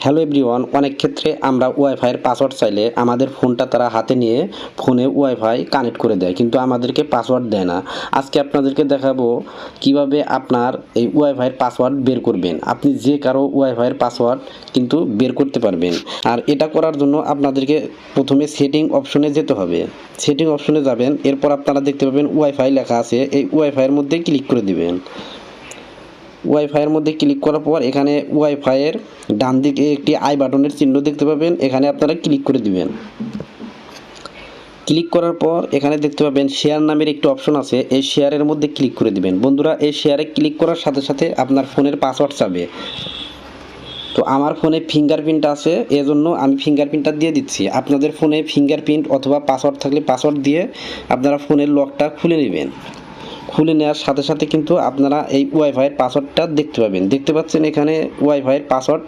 Hello everyone, অনেক ক্ষেত্রে আমরা ওয়াইফাইয়ের পাসওয়ার্ড চাইলে আমাদের ফোনটা তারা হাতে নিয়ে ফোনে ওয়াইফাই কানেক্ট করে দেয়, কিন্তু আমাদেরকে পাসওয়ার্ড দেয় না। আজকে আপনাদেরকে দেখাবো কিভাবে আপনার এই ওয়াইফাইয়ের পাসওয়ার্ড বের করবেন। আপনি যে কারো ওয়াইফাইয়ের পাসওয়ার্ড কিন্তু বের করতে পারবেন। আর এটা করার জন্য আপনাদেরকে প্রথমে সেটিং অপশনে যেতে হবে। সেটিং অপশনে যাবেন, এরপর আপনারা দেখতে পাবেন ওয়াইফাই লেখা আছে, এই ওয়াইফাইয়ের মধ্যে ক্লিক করে দিবেন। ওয়াইফাইয়ের মধ্যে ক্লিক করার পর এখানে ওয়াইফাইয়ের ডান দিকে একটি আই বাটনের চিহ্ন দেখতে পাবেন, এখানে আপনারা ক্লিক করে দিবেন। ক্লিক করার পর এখানে দেখতে পাবেন শেয়ার নামের একটি অপশন আছে, এই শেয়ারের মধ্যে ক্লিক করে দিবেন। বন্ধুরা, এই শেয়ারে ক্লিক করার সাথে সাথে আপনার ফোনের পাসওয়ার্ড চাবে। তো আমার ফোনে ফিঙ্গারপ্রিন্ট আছে, এজন্য আমি ফিঙ্গারপ্রিন্টটা দিয়ে দিচ্ছি। আপনাদের ফোনে ফিঙ্গারপ্রিন্ট অথবা পাসওয়ার্ড থাকলে পাসওয়ার্ড দিয়ে আপনারা ফোনের লকটা খুলে নেবেন। খুলে নেওয়ার সাথে সাথে কিন্তু আপনারা এই ওয়াইফাইয়ের পাসওয়ার্ডটা দেখতে পাবেন। দেখতে পাচ্ছেন এখানে ওয়াইফাইয়ের পাসওয়ার্ড